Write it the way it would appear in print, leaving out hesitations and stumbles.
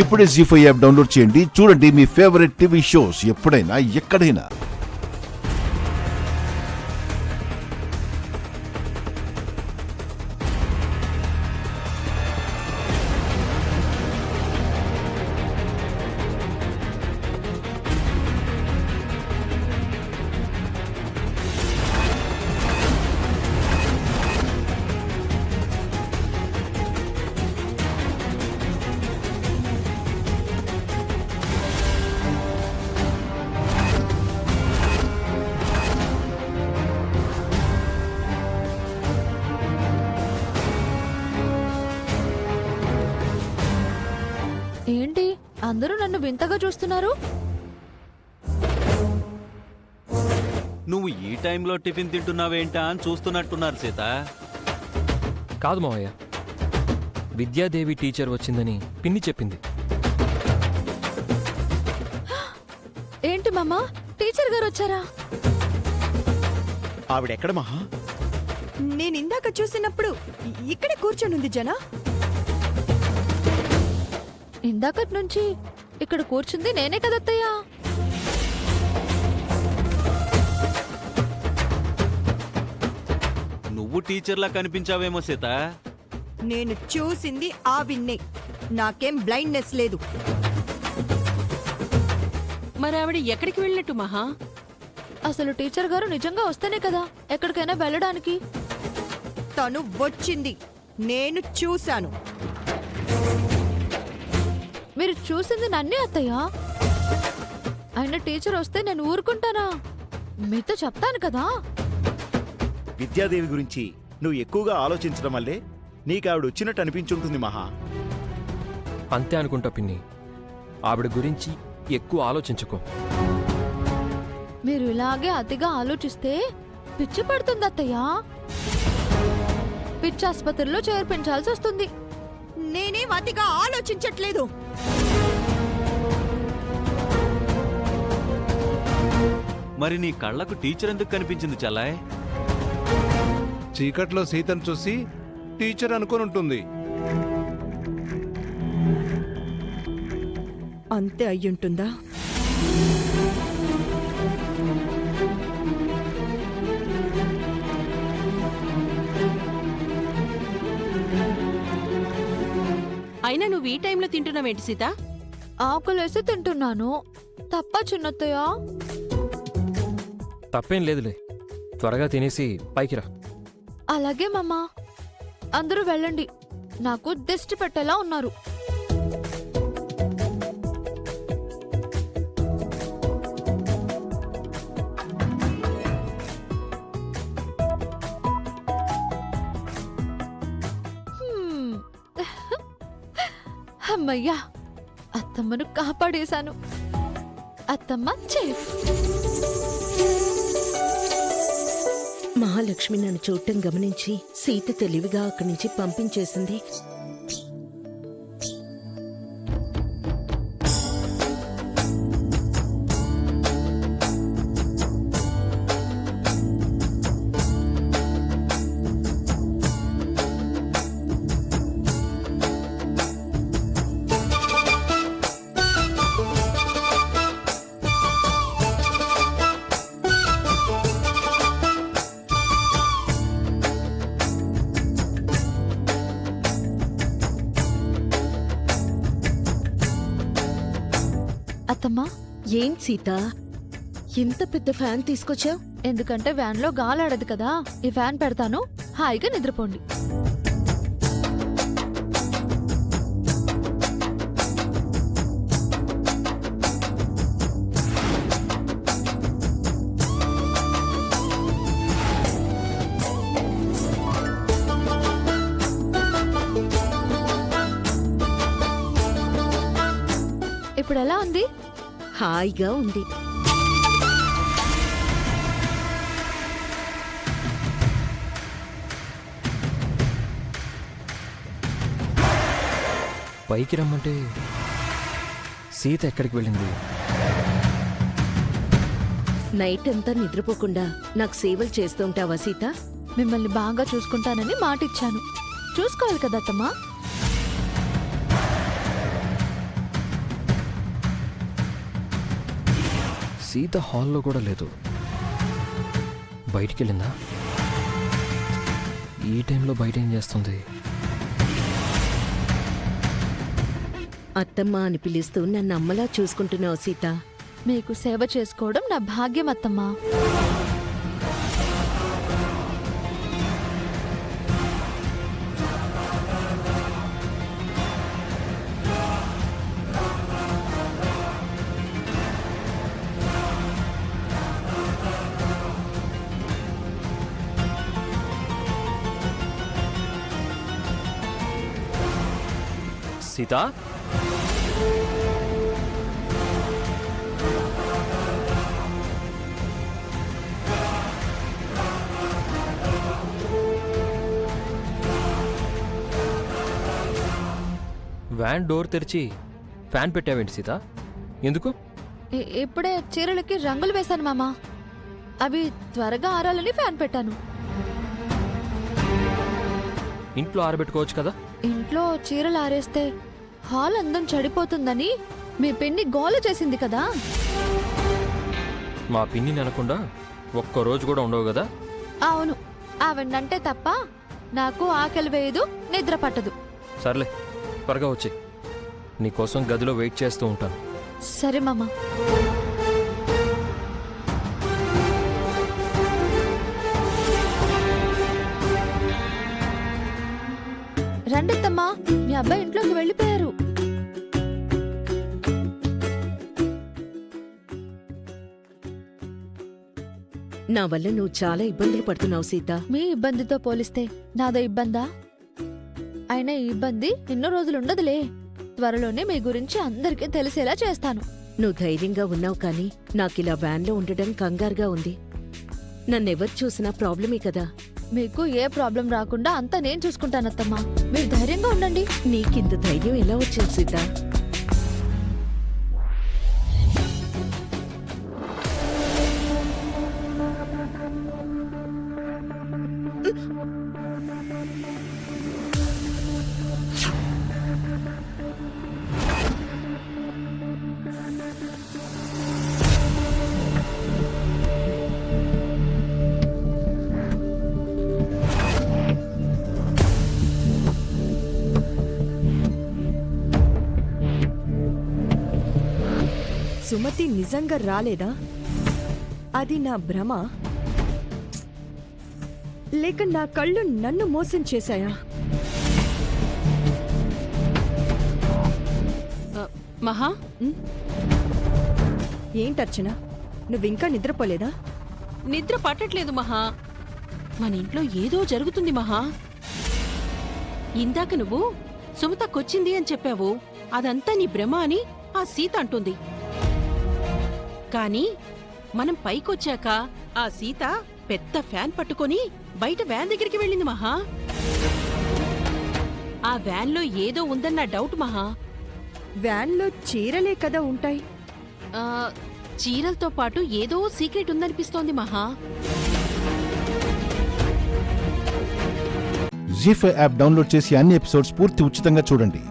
ఇప్పుడే జీ5 app download చేయండి. చూడండి మీ ఫేవరెట్ టీవీ షోస్ ఎప్పుడైనా ఎక్కడైనా. ఏంటి అందరూ నన్ను వింతగా చూస్తున్నారు? నువ్వు ఈ టైంలో టిఫిన్ తింటున్నావేంటా అని చూస్తున్నట్టున్నారు సీత. కాదు మావయ్య, విద్యాదేవి టీచర్ వచ్చిందని పిన్ని చెప్పింది. ఏంటి మామా, టీచర్ గారు వచ్చారా? ఆవిడెక్కడ మహా? నేనిందాక చూసినప్పుడు ఇక్కడే కూర్చొనుంది జన. ఇందాకటి నుంచి ఇక్కడ కూర్చుంది నేనే కదత్తయ్యా. నువ్వు టీచర్లా కనిపించావేమో సీత. నేను చూసింది ఆ విన్నే, నాకేం బ్లైండ్నెస్ లేదు. మరావిడ ఎక్కడికి వెళ్ళినట్టు మహా? అసలు టీచర్ గారు నిజంగా వస్తేనే కదా ఎక్కడికైనా వెళ్ళడానికి. తను వచ్చింది, నేను చూశాను. మీరు చూసింది నన్నే అత్తయ్యా. ఆయన టీచర్ వస్తే నేను ఊరుకుంటానా? మీతో చెప్తాను కదా. విద్యాదేవి గురించి నువ్వు ఎక్కువగా ఆలోచించడం వల్లే నీకు ఆవిడ వచ్చినట్టు అనిపించుంటుంది మహా. అంతే అనుకుంటా పిన్ని, ఆవిడ గురించి ఎక్కువ ఆలోచించుకో. మీరు ఇలాగే అతిగా ఆలోచిస్తే పిచ్చి పడుతుంది అత్తయ్యా. పిచ్చి ఆసుపత్రిలో చేర్పించాల్సి వస్తుంది. నేనేం అతిగా ఆలోచించట్లేదు. మరి నీ కళ్ళకు టీచర్ ఎందుకు కనిపించింది చల్లాయ్? చీకట్లో సీతను చూసి టీచర్ అనుకొని ఉంటుంది. అంతే అయ్యుంటుందా? అయినా నువ్వు ఈ టైంలో తింటున్నావేంటి సీత? ఆకులేసి తింటున్నాను. తప్ప చిన్నత్తయ్యా? తప్పేం లేదులే, త్వరగా తినేసి పైకి రా. అలాగే మమ్మా. అందరూ వెళ్ళండి, నాకు దిష్టి పెట్టేలా ఉన్నారు. అమ్మయ్యా, అత్తమ్మను కాపాడేశాను. అత్తమ్మ చేఫ్. మహాలక్ష్మి నన్ను చూడటం గమనించి సీత తెలివిగా అక్కడి నుంచి పంపించేసింది. అత్తమ్మా, ఏం సీత, ఇంత పెద్ద ఫ్యాన్ తీసుకొచ్చావు? ఎందుకంటే వ్యాన్లో గాలాడదు కదా, ఈ ఫ్యాన్ పెడతాను, హాయిగా నిద్రపోండి. ఇప్పుడు ఎలా ఉంది? హాయిగా ఉంది. పైకి రమ్మంటే సీత ఎక్కడికి వెళ్ళింది? నైట్ అంతా నిద్రపోకుండా నాకు సేవలు చేస్తుంటావా సీత? మిమ్మల్ని బాగా చూసుకుంటానని మాటిచ్చాను. చూసుకోవాలి కదా అత్తమ్మా. సీత హాల్లో కూడా లేదు. బయటికి వెళ్ళిందా? ఈ టైంలో బయట ఏం చేస్తుంది? అత్తమ్మ అని పిలుస్తూ నన్ను అమ్మలా చూసుకుంటున్నావు సీత. మీకు సేవ చేసుకోవడం నా భాగ్యం అత్తమ్మా. సీత, వ్యాన్ డోర్ తెరిచి ఫ్యాన్ పెట్టావేంటి సీత? ఎందుకు? ఇప్పుడే చీరలకి రంగులు వేశాను మామా. అవి త్వరగా ఆరాలని ఫ్యాన్ పెట్టాను. ఇంట్లో ఆరబెట్టుకోవచ్చు కదా. ఇంట్లో చీరలు ఆరేస్తే హాల్ అందం చెడిపోతుందని మీ పిన్ని గోల చేసింది కదా. మా పిన్ని అనకుండా ఒక్కరోజు కూడా ఉండవు కదా. అవును, ఆవిడంటే తప్ప నాకు ఆకలి వేయదు, నిద్ర పట్టదు. సర్లే, త్వరగా వచ్చి నీకోసం గదిలో వెయిట్ చేస్తూ ఉంటాను. సరే మామా. రండిత్తమ్మా, మీ అబ్బాయి ఇంట్లోకి వెళ్ళిపోయారు. నా వల్ల నువ్వు చాలా ఇబ్బందులు పడుతున్నావు సీత. మీ ఇబ్బందితో పోలిస్తే నాదో ఇబ్బందా? అయినా ఈ ఇబ్బంది ఎన్నో రోజులు ఉండదులే. త్వరలోనే మీ గురించి అందరికీ తెలిసేలా చేస్తాను. నువ్వు ధైర్యంగా ఉన్నావు కానీ నాకిలా వ్యాన్లో ఉండడం కంగారుగా ఉంది. నన్నెవరు చూసినా ప్రాబ్లమే కదా. మీకు ఏ ప్రాబ్లం రాకుండా అంతా నేను చూసుకుంటానత్తమ్మా. మీరు ధైర్యంగా ఉండండి. నీకింత ధైర్యం ఎలా వచ్చింది సీత? సుమతి నిజంగా రాలేదా? అది నా భ్రమ, లేక నా కళ్ళు నన్ను మోసం చేశాయా? మహా, ఏంటర్చన, నువ్వింకా నిద్రపోలేదా? నిద్ర పట్టట్లేదు మహా. మన ఇంట్లో ఏదో జరుగుతుంది మహా. ఇందాక నువ్వు సుమతకొచ్చింది అని చెప్పావు. అదంతా నీ భ్రమ అని ఆ సీత అంటుంది. కానీ మనం పైకొచ్చాక ఆ సీత పెద్ద ఫ్యాన్ పట్టుకొని బయట వ్యాన్ దగ్గరికి వెళ్ళింది మహా. ఆ వ్యాన్లో ఏదో ఉందన్న డౌట్ మహా. వ్యాన్లో చీరలే కదా ఉంటాయి. ఆ, చీరలతో పాటు ఏదో సీక్రెట్ ఉందనిపిస్తోంది మహా. జీ5 యాప్ డౌన్లోడ్ చేసి అన్ని ఎపిసోడ్స్ పూర్తి ఉచితంగా చూడండి.